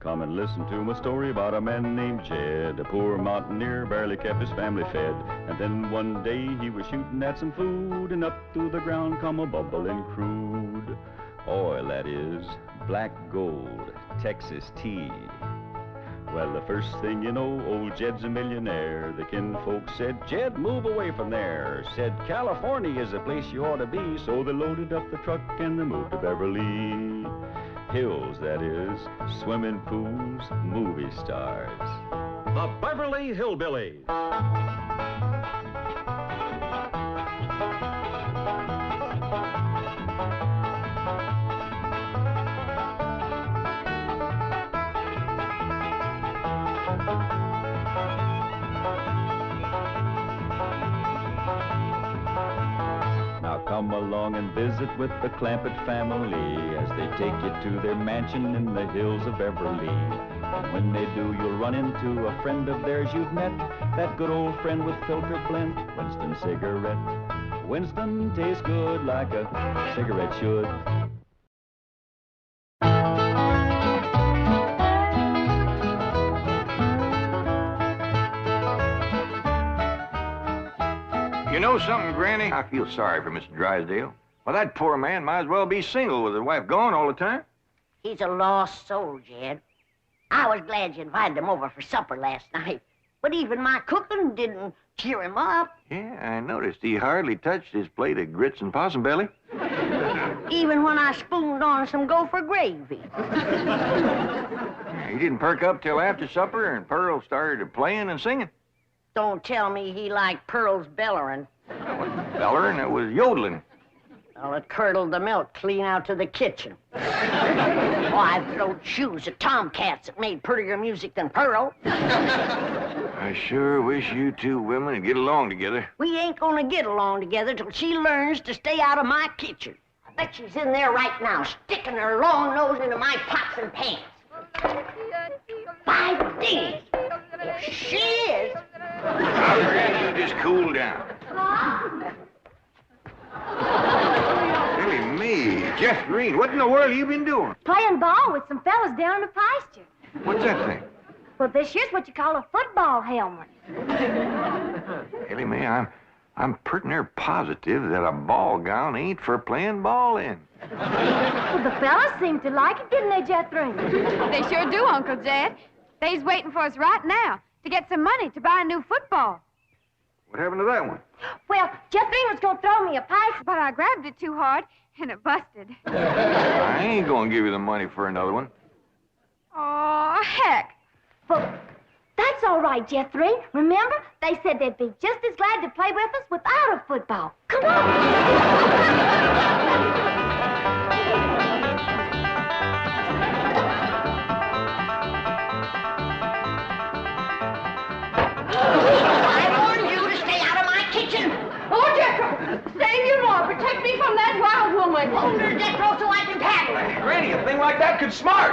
Come and listen to my story about a man named Jed. A poor mountaineer barely kept his family fed. And then one day he was shooting at some food, and up through the ground come a bubbling crude oil, that is, black gold, Texas tea. Well, the first thing you know, old Jed's a millionaire. The kinfolk said, Jed, move away from there. Said, California is the place you ought to be. So they loaded up the truck and they moved to Beverly Hills, that is, swimming pools, movie stars. The Beverly Hillbillies. Come along and visit with the Clampett family as they take you to their mansion in the hills of Beverly. And when they do, you'll run into a friend of theirs you've met, that good old friend with filter blend, Winston cigarette. Winston tastes good like a cigarette should. You know something, Granny? I feel sorry for Mr. Drysdale. Well, that poor man might as well be single with his wife gone all the time. He's a lost soul, Jed. I was glad you invited him over for supper last night, but even my cooking didn't cheer him up. Yeah, I noticed he hardly touched his plate of grits and possum belly. Even when I spooned on some gopher gravy. He didn't perk up till after supper, and Pearl started playing and singing. Don't tell me he liked Pearl's bellerin'. That wasn't bellerin', it was yodeling. Well, it curdled the milk clean out to the kitchen. I've thrown shoes at tomcats that made prettier music than Pearl. I sure wish you two women would get along together. We ain't gonna get along together till she learns to stay out of my kitchen. I bet she's in there right now, sticking her long nose into my pots and pans. 5 days. If she is... Now, Granny, you just cool down. Really, me, Jeff Green, what in the world have you been doing? Playing ball with some fellas down in the pasture. What's that thing? Well, this here's what you call a football helmet. Really, me, I'm pretty near positive that a ball gown ain't for playing ball in. Well, the fellas seem to like it, didn't they, Jethro? They sure do, Uncle Jed. They's waiting for us right now to get some money to buy a new football. What happened to that one? Well, Jethro was going to throw me a pass, But I grabbed it too hard, and it busted. I ain't gonna give you the money for another one. Oh, heck. Well, that's all right, Jethro. Remember, they said they'd be just as glad to play with us without a football. Come on. Protect me from that wild woman. Hold her, Jethro, so I can tackle her. Granny, a thing like that could smart.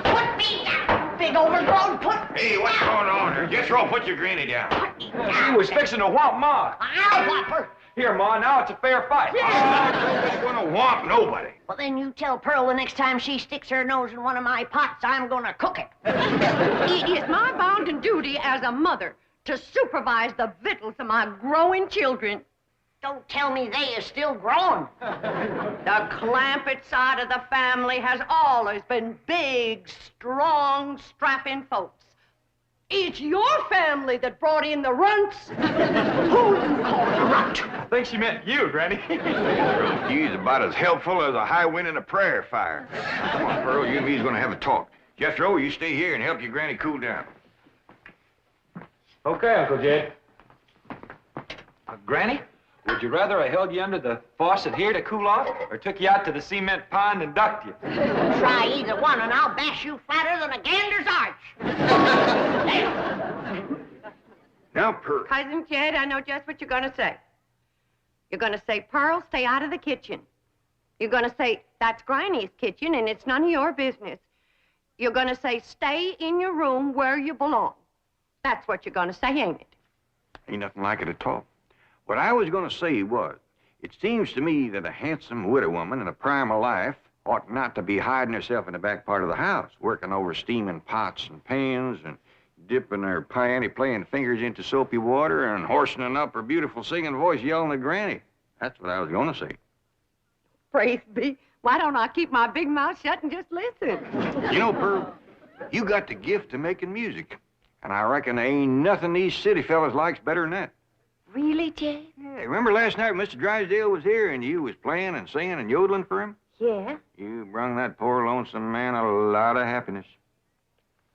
Put me down, big overgrown, put me Hey, what's down. going on here? Jethro, put your granny down. Put me down. She was fixing to whomp Ma. I'll whop her. Here, Ma, now it's a fair fight. I'm gonna whomp nobody. Well, then you tell Pearl the next time she sticks her nose in one of my pots, I'm gonna cook it. It is my bounden duty as a mother to supervise the victuals of my growing children. Don't tell me they is still growing. The Clampett side of the family has always been big, strong, strapping folks. It's your family that brought in the runts. Who you call a runt? I think she meant you, Granny. He's about as helpful as a high wind in a prairie fire. Come on, Pearl, you and me's gonna have a talk. Jethro, you stay here and help your granny cool down. Okay, Uncle Jed. Granny, would you rather I held you under the faucet here to cool off, or took you out to the cement pond and ducked you? Try either one, and I'll bash you flatter than a gander's arch. Now, Pearl. Cousin Jed, I know just what you're going to say. You're going to say, Pearl, stay out of the kitchen. You're going to say, that's Granny's kitchen, and it's none of your business. You're going to say, stay in your room where you belong. That's what you're going to say, ain't it? Ain't nothing like it at all. What I was going to say was, it seems to me that a handsome widow woman in the prime of life ought not to be hiding herself in the back part of the house, working over steaming pots and pans and dipping her playing fingers into soapy water and hoarsening up her beautiful singing voice yelling at Granny. That's what I was going to say. Praise be. Why don't I keep my big mouth shut and just listen? You know, Pearl, you got the gift of making music. And I reckon there ain't nothing these city fellas likes better than that. Really, Jed? Yeah, remember last night when Mr. Drysdale was here and you was playing and singing and yodeling for him? Yeah. You brung that poor lonesome man a lot of happiness.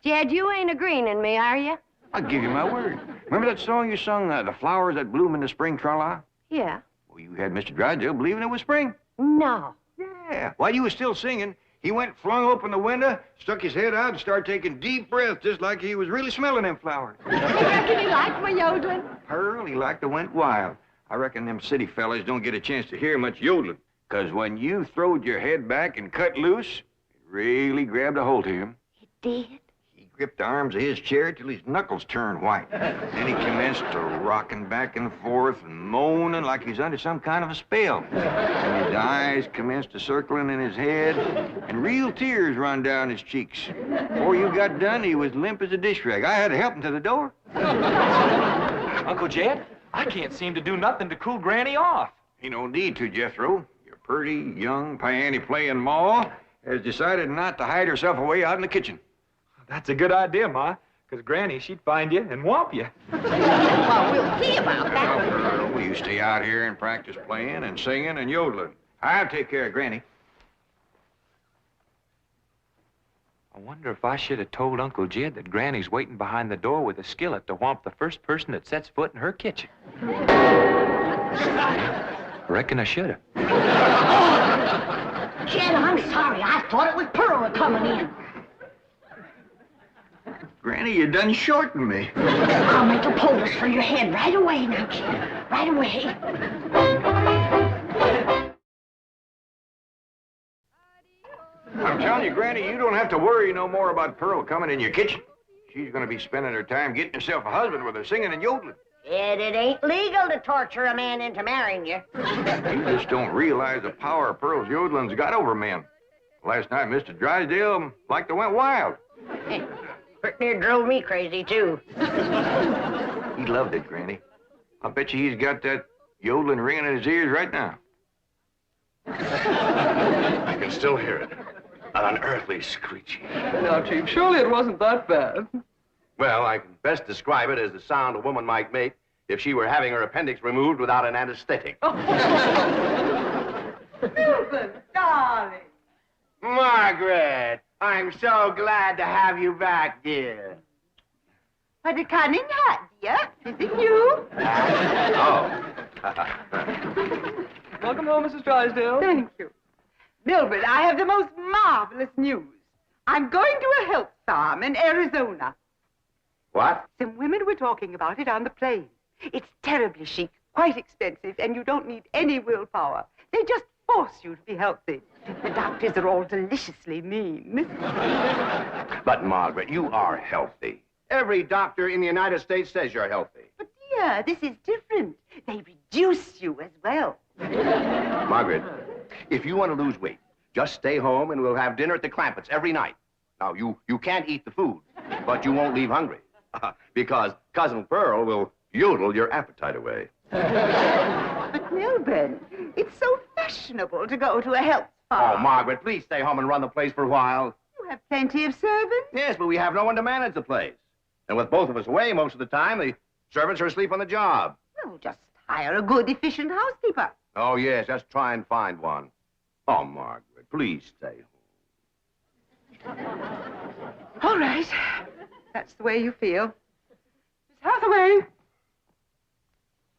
Jed, you ain't agreeing in me, are you? I'll give you my word. Remember that song you sung, The Flowers That Bloom in the Spring, Tra-la? Yeah. Well, you had Mr. Drysdale believing it was spring. No. Yeah. While you was still singing, he went, flung open the window, stuck his head out, and started taking deep breaths, just like he was really smelling them flowers. You reckon he liked my yodeling? Pearl, he like to went wild. I reckon them city fellas don't get a chance to hear much yodeling. 'Cause when you throwed your head back and cut loose, it really grabbed a hold of him. It did? He gripped the arms of his chair till his knuckles turned white. Then he commenced to rocking back and forth and moaning like he's under some kind of a spell. And his eyes commenced to circling in his head, and real tears run down his cheeks. Before you got done, he was limp as a dish rag. I had to help him to the door. Uncle Jed, I can't seem to do nothing to cool Granny off. Ain't no need to, Jethro. Your pretty, young, piano-playing Ma has decided not to hide herself away out in the kitchen. That's a good idea, Ma, because Granny, she'd find you and whomp you. Well, we'll see about that. Now, Pearl, you stay out here and practice playing and singing and yodeling. I'll take care of Granny. I wonder if I should have told Uncle Jed that Granny's waiting behind the door with a skillet to whomp the first person that sets foot in her kitchen. I reckon I should have. Jed, I'm sorry. I thought it was Pearl coming in. Granny, you done shortened me. I'll make a poultice for your head right away now, Jed. Right away. I'm telling you, Granny, you don't have to worry no more about Pearl coming in your kitchen. She's going to be spending her time getting herself a husband with her singing and yodeling. Jed, it ain't legal to torture a man into marrying you. You just don't realize the power Pearl's yodeling's got over men. Last night, Mr. Drysdale like to went wild. Pretty near drove me crazy, too. He loved it, Granny. I bet you he's got that yodeling ringing in his ears right now. I can still hear it. An unearthly screeching. Now, Chief, surely it wasn't that bad. Well, I can best describe it as the sound a woman might make if she were having her appendix removed without an anesthetic. Milton, darling. Margaret, I'm so glad to have you back, dear. What a cunning hat, dear. Is it you? Oh. Welcome home, Mrs. Drysdale. Thank you. Milburn, I have the most marvelous news. I'm going to a health farm in Arizona. What? Some women were talking about it on the plane. It's terribly chic, quite expensive, and you don't need any willpower. They just force you to be healthy. The doctors are all deliciously mean. But, Margaret, you are healthy. Every doctor in the United States says you're healthy. But, dear, this is different. They reduce you as well. Margaret, if you want to lose weight, just stay home and we'll have dinner at the Clampetts every night. Now, you can't eat the food, but you won't leave hungry. Because Cousin Pearl will yodel your appetite away. But, Milburn, it's so fashionable to go to a health farm. Oh, Margaret, please stay home and run the place for a while. You have plenty of servants. Yes, but we have no one to manage the place. And with both of us away most of the time, the servants are asleep on the job. Oh, just hire a good, efficient housekeeper. Oh, yes, let's try and find one. Oh, Margaret, please stay home. All right. That's the way you feel. Miss Hathaway.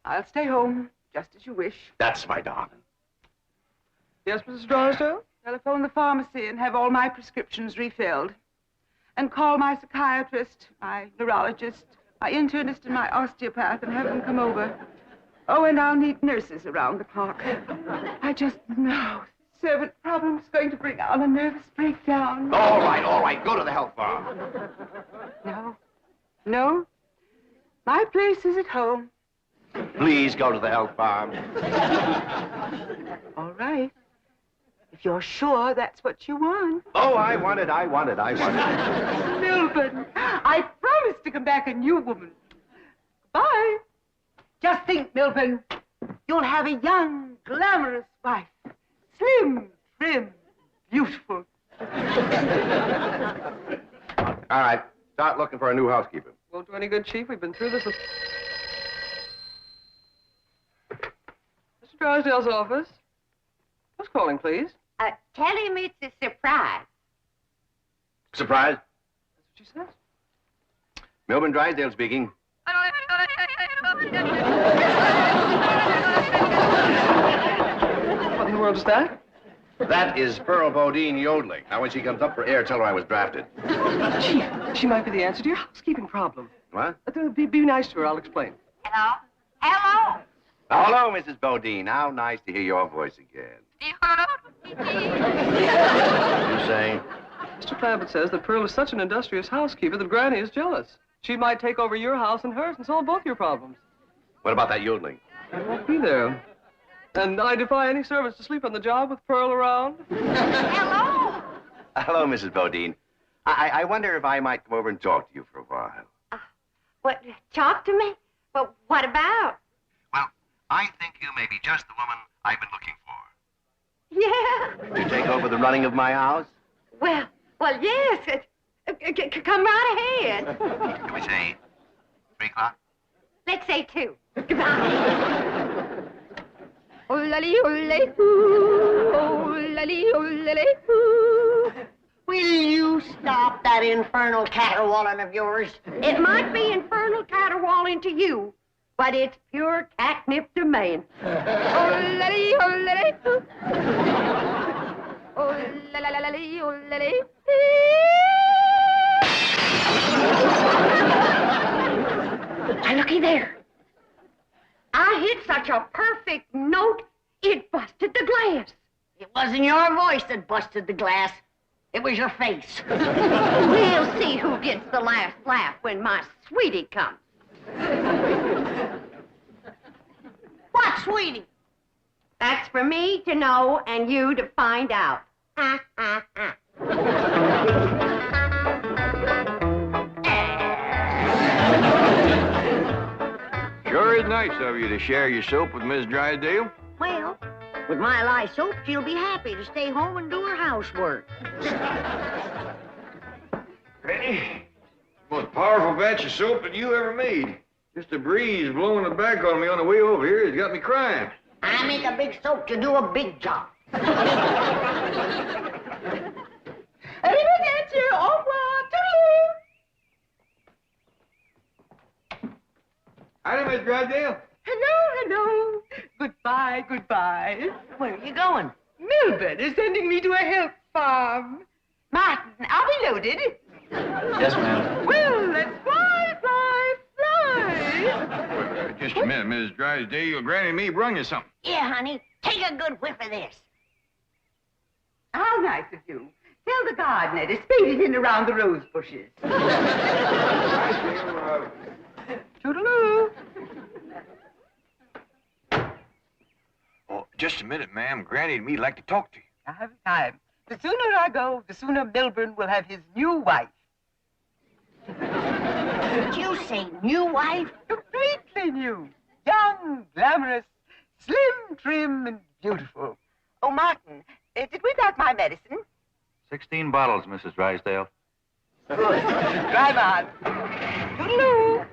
I'll stay home, just as you wish. That's my darling. Yes, Mrs. Drysdale? Telephone the pharmacy and have all my prescriptions refilled. And call my psychiatrist, my neurologist, my internist, and my osteopath and have them come over. Oh, and I'll need nurses around the clock. I just know the servant problem's going to bring on a nervous breakdown. All right. Go to the health farm. No. My place is at home. Please go to the health farm. All right. If you're sure that's what you want. Oh, I want it. Milburn, I promise to come back a new woman. Bye. Just think, Milburn, you'll have a young, glamorous wife. Slim, trim, beautiful. All right, start looking for a new housekeeper. Won't do any good, Chief. We've been through this. Mr. Drysdale's office. Who's calling, please? Tell him it's a surprise. Surprise? That's what she says. Milburn Drysdale speaking. What in the world is that? That is Pearl Bodine yodeling. Now, when she comes up for air, tell her I was drafted. Chief, she might be the answer to your housekeeping problem. What? Be nice to her. I'll explain. Hello? Hello? Hello, Mrs. Bodine. How nice to hear your voice again. You saying? Mr. Clampett says that Pearl is such an industrious housekeeper that Granny is jealous. She might take over your house and hers and solve both your problems. What about that yodeling? I won't be there. And I defy any servants to sleep on the job with Pearl around. Hello? Hello, Mrs. Bodine. I wonder if I might come over and talk to you for a while. What, talk to me? Well, what about? Well, I think you may be just the woman I've been looking for. Yeah. To take over the running of my house? Well, yes. Come right ahead. Can we say 3 o'clock? Let's say 2. Will you stop that infernal caterwauling of yours? It might be infernal caterwauling to you, but it's pure catnip to me. Now, looky there. I hit such a perfect note, it busted the glass. It wasn't your voice that busted the glass. It was your face. We'll see who gets the last laugh when my sweetie comes. What, sweetie? That's for me to know and you to find out. Sure is nice of you to share your soap with Miss Drysdale. Well, with my lye soap, she'll be happy to stay home and do her housework. Penny, most powerful batch of soap that you ever made. Just a breeze blowing it back on me on the way over here has got me crying. I make a big soap to do a big job. Arrivederci, au revoir, toodaloo. Hi, Miss Drysdale. Hello. Goodbye. Where are you going? Milburn is sending me to a help farm. Martin, are we loaded? Yes, ma'am. Well, let's fly. Just a minute, Miss Drysdale. Granny and me brung you something. Yeah, honey. Take a good whiff of this. How nice of you. Tell the gardener to spade it in around the rose bushes. Toodaloo. Oh, just a minute, ma'am. Granny and me'd like to talk to you. I have time. The sooner I go, the sooner Milburn will have his new wife. Did you say new wife? Completely new. Young, glamorous, slim, trim, and beautiful. Oh, Martin, did we pack my medicine? 16 bottles, Mrs. Drysdale. Good. Drive on. Toodaloo.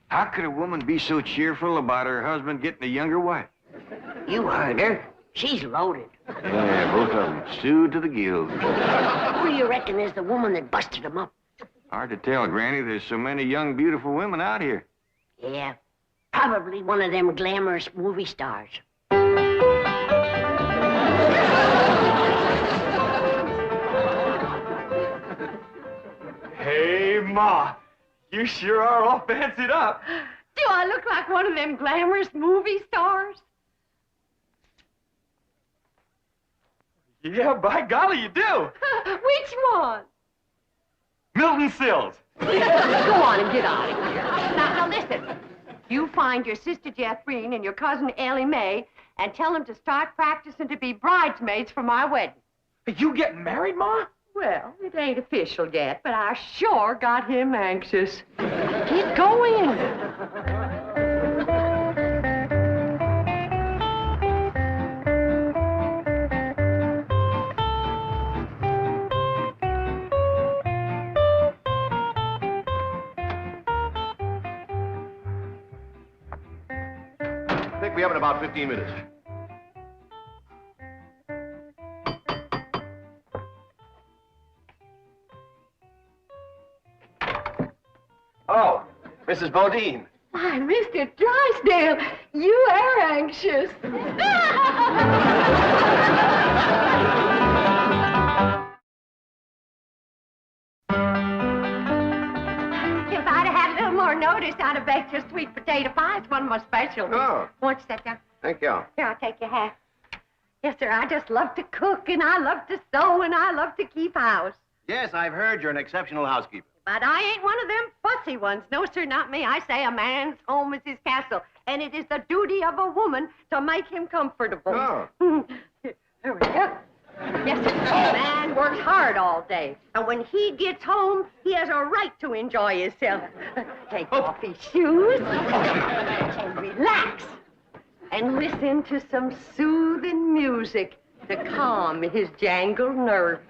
How could a woman be so cheerful about her husband getting a younger wife? You heard her. She's loaded. Yeah, both of them. Stewed to the gills. Who do you reckon is the woman that busted him up? Hard to tell, Granny. There's so many young, beautiful women out here. Yeah, probably one of them glamorous movie stars. Hey, Ma. You sure are all fancied up. Do I look like one of them glamorous movie stars? Yeah, by golly, you do. Which one? Milton Sills. Go on and get out of here. Now listen. You find your sister Jethrine and your cousin Ellie Mae and tell them to start practicing to be bridesmaids for my wedding. Are you getting married, Ma? Well, it ain't official yet, but I sure got him anxious. Get going. I think we have in about 15 minutes. Oh, Mrs. Bodine. My, Mr. Drysdale, you are anxious. If I'd have had a little more notice, I'd have baked your sweet potato pie. It's one of my specialties. Oh. Won't you sit down? Thank you. Here, I'll take your hat. Yes, sir, I just love to cook, and I love to sew, and I love to keep house. Yes, I've heard you're an exceptional housekeeper. But I ain't one of them fussy ones. No, sir, not me. I say a man's home is his castle, and it is the duty of a woman to make him comfortable. Oh. There we go. Yes, sir. A man works hard all day, and when he gets home, he has a right to enjoy himself. Take off his shoes and relax and listen to some soothing music to calm his jangled nerves.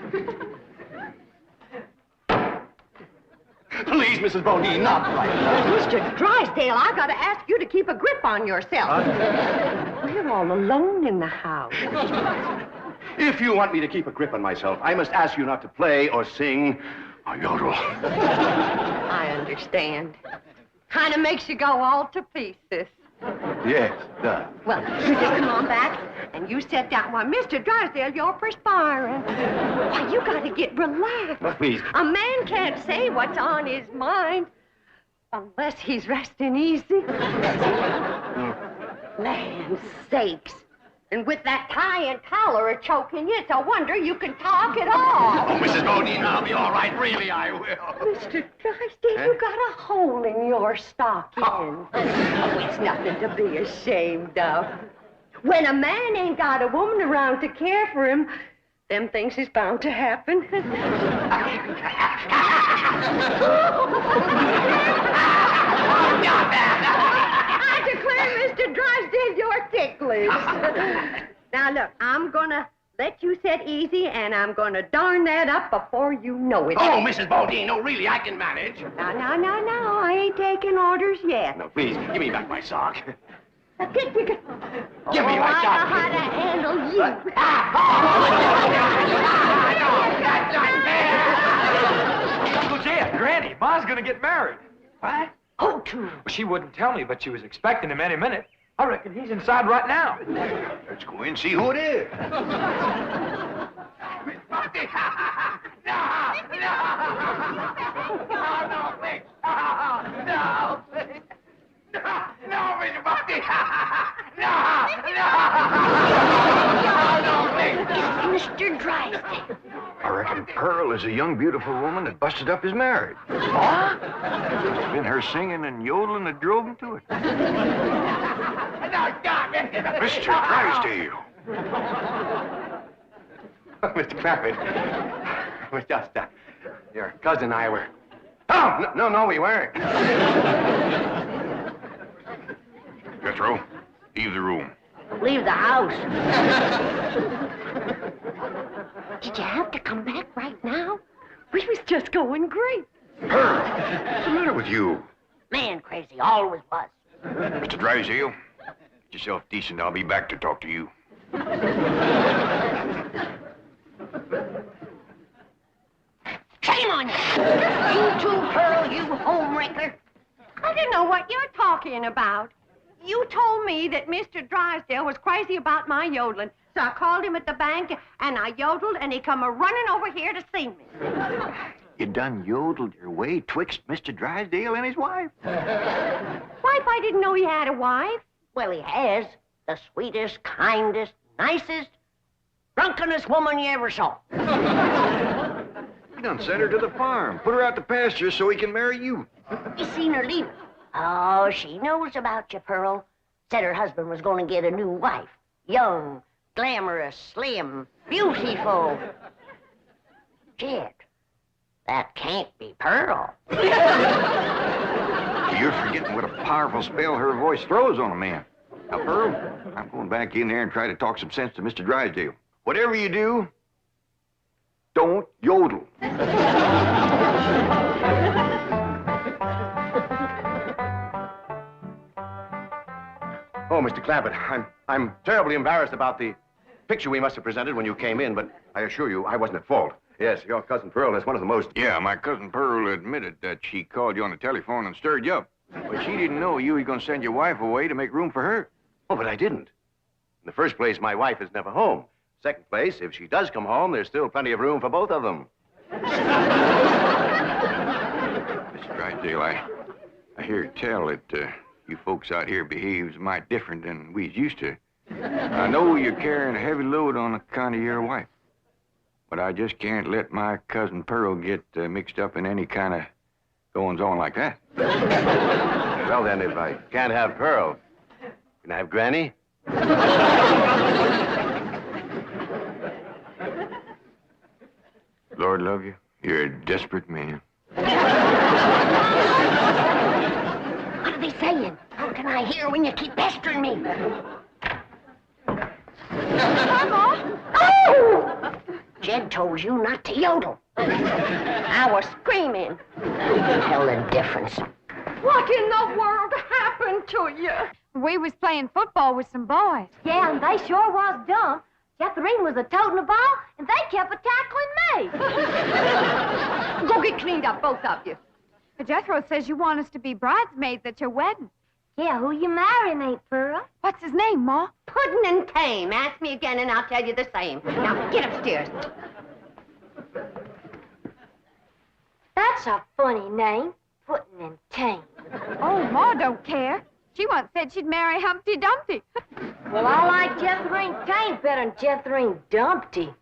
Please, Mrs. Bodine, not right now. Mr. Drysdale, I gotta ask you to keep a grip on yourself. We're all alone in the house. If you want me to keep a grip on myself, I must ask you not to play or sing or yodel. I understand. Kind of makes you go all to pieces. Yes, it does. Well, you just come on back, and you sit down. Why, Mr. Drysdale, you're perspiring. Why, you gotta get relaxed. Oh, please. A man can't say what's on his mind unless he's resting easy. Land sakes. And with that tie and collar a-choking you, it's a wonder you can talk at all. Oh, Mrs. Bodine, I'll be all right. Really, I will. Mr. Drysdale, you got a hole in your stocking. Oh, it's nothing to be ashamed of. When a man ain't got a woman around to care for him, them things is bound to happen. I declare, Mr. Drysdale, you're ticklish. Now, look, I'm gonna let you sit easy, and I'm gonna darn that up before you know it. Oh, Mrs. Bodine, no, really, I can manage. No, I ain't taking orders yet. No, please, give me back my sock. Give me my I sock. know how to handle you. Uncle Jed, Granny, Ma's gonna get married. What? Who to? Well, she wouldn't tell me, but she was expecting him any minute. I reckon he's inside right now. Let's go in and see who it is. Mr. Drysdale. I reckon Pearl is a young, beautiful woman that busted up his marriage. What? It's been her singing and yodeling that drove him to it. Mr. Drysdale. Mr. Clampett, it was just, your cousin and I were... Oh, no, we weren't. Jethro, leave the room. Leave the house. Did you have to come back right now? We was just going great. Pearl, what's the matter with you? Man crazy, always was. Mr. Drysdale, get yourself decent. I'll be back to talk to you. Shame on you. You too, Pearl, you homewrecker. I don't know what you're talking about. You told me that Mr. Drysdale was crazy about my yodeling, so I called him at the bank, and I yodeled, and he come a-running over here to see me. You done yodeled your way twixt Mr. Drysdale and his wife. Wife, I didn't know he had a wife. Well, he has. The sweetest, kindest, nicest, drunkenest woman you ever saw. You done sent her to the farm. Put her out to pasture so he can marry you. You seen her leave. Oh, she knows about you, Pearl. Said her husband was going to get a new wife. Young, glamorous, slim, beautiful. Jed, that can't be Pearl. You're forgetting what a powerful spell her voice throws on a man. Now, Pearl, I'm going back in there and try to talk some sense to Mr. Drysdale. Whatever you do, don't yodel. Oh, Mr. Clampett, I'm terribly embarrassed about the picture we must have presented when you came in, but I assure you I wasn't at fault. Yes, your cousin Pearl is one of the most... Yeah, my cousin Pearl admitted that she called you on the telephone and stirred you up. But she didn't know you were going to send your wife away to make room for her. Oh, but I didn't. In the first place, my wife is never home. Second place, if she does come home, there's still plenty of room for both of them. Mr. Drysdale, I hear tell that you folks out here behaves mighty different than we's used to. I know you're carrying a heavy load on account of your wife. But I just can't let my cousin Pearl get mixed up in any kind of goings-on like that. Well, then, if I can't have Pearl, can I have Granny? Lord love you, you're a desperate man. What are they saying? How can I hear when you keep pestering me? Mama! Oh! Jed told you not to yodel. I was screaming. Hell the difference. What in the world happened to you? We was playing football with some boys. Yeah, and they sure was dumb. Jethrine was a-toting the ball, and they kept a-tackling me. Go get cleaned up, both of you. Jethro says you want us to be bridesmaids at your wedding. Yeah, who you marrying, Aunt Pearl? What's his name, Ma? Puddin' and tame. Ask me again, and I'll tell you the same. Now, get upstairs. That's a funny name, Puddin' and Tame. Oh, Ma don't care. She once said she'd marry Humpty Dumpty. Well, I like Jethrine Tame better than Jethrine Dumpty.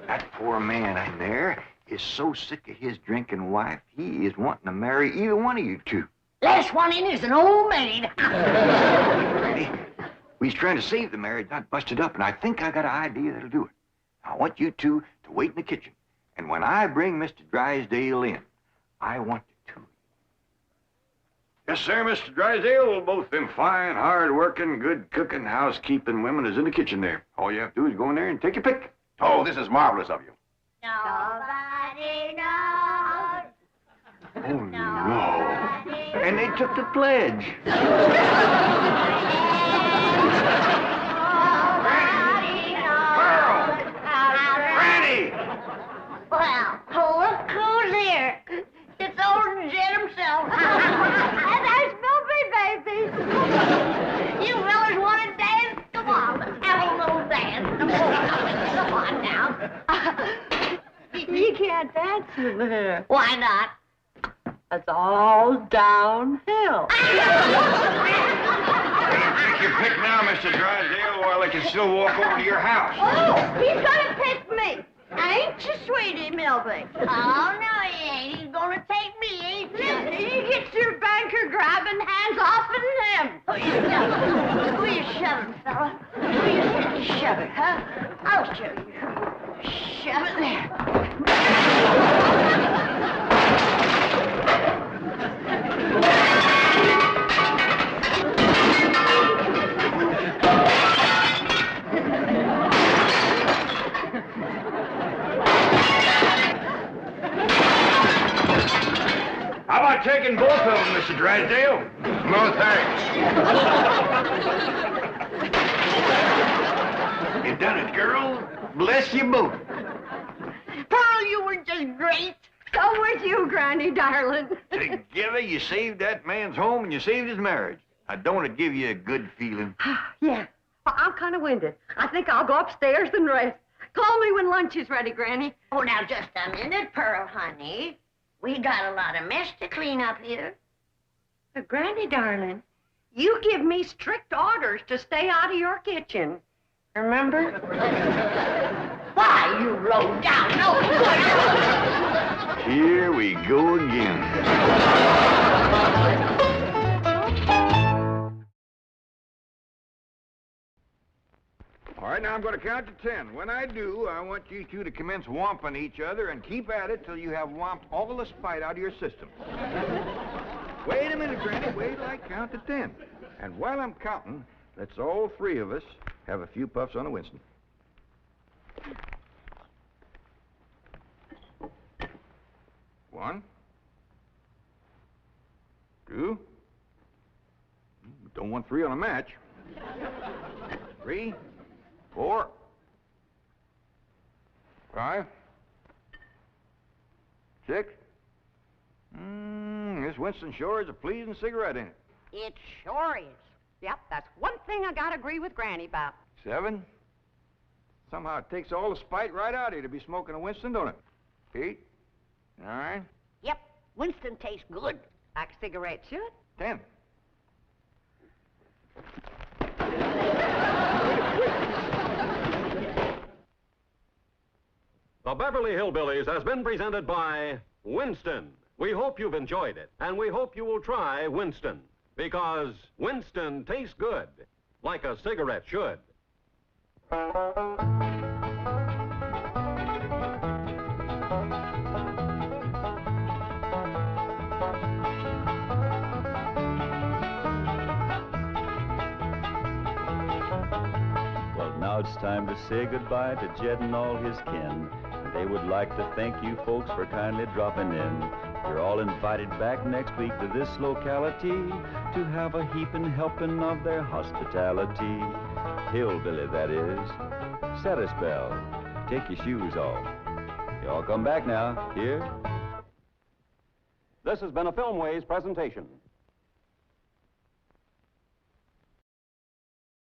That poor man in there is so sick of his drinking wife, he is wanting to marry either one of you two. Last one in is an old maid. Ready? We's trying to save the marriage, not bust it up, and I think I got an idea that'll do it. I want you two to wait in the kitchen, and when I bring Mr. Drysdale in, I want the two of you. Yes, sir, Mr. Drysdale. Both them fine, hard-working, good-cooking, housekeeping women is in the kitchen there. All you have to do is go in there and take your pick. Oh, this is marvelous of you. Nobody knows. Oh, no. And they took the pledge. Well, look who's here. It's old Jed himself. And there's Milby, baby. You fellas want to dance? Come on, let's have a little dance. Come on now. You can't dance in there. Why not? That's all downhill. Take your pick now, Mr. Drysdale, while I can still walk over to your house. Oh, he's gonna pick me. Ain't you, sweetie, Milby? Oh, no, he ain't. He's gonna take me, ain't he? He gets your banker grabbing hands off of him. Will you shove it, fella? Will you shove it, huh? I'll show you. Shove it there. How about taking both of them, Mr. Drysdale? No, thanks. You done it, girl. Bless you both. Pearl, you were just great. So was you, Granny, darling. Together, you saved that man's home and you saved his marriage. Now, don't it give you a good feeling? Yeah. Well, I'm kind of winded. I think I'll go upstairs and rest. Call me when lunch is ready, Granny. Oh, now, just a minute, Pearl, honey. We got a lot of mess to clean up here. But Granny, darling, you give me strict orders to stay out of your kitchen. Remember? Why, you low down, no. Here we go again. All right, now I'm going to count to 10. When I do, I want you two to commence whomping each other and keep at it till you have whomped all the spite out of your system. Wait a minute, Granny. Wait till I count to 10. And while I'm counting, let's all three of us have a few puffs on a Winston. 1, 2. Don't want 3 on a match. 3, 4, 5, 6. This Winston sure is a pleasing cigarette, ain't it? It sure is. Yep, that's one thing I gotta agree with Granny about. 7. Somehow it takes all the spite right out of you to be smoking a Winston, don't it? 8, 9. Yep, Winston tastes good. Like a cigarette should. 10. The Beverly Hillbillies has been presented by Winston. We hope you've enjoyed it, and we hope you will try Winston, because Winston tastes good, like a cigarette should. Well, now it's time to say goodbye to Jed and all his kin. They would like to thank you folks for kindly dropping in. You're all invited back next week to this locality to have a heaping helping of their hospitality. Hillbilly, that is. Set a spell. Take your shoes off. You all come back now. Here. This has been a Filmways presentation.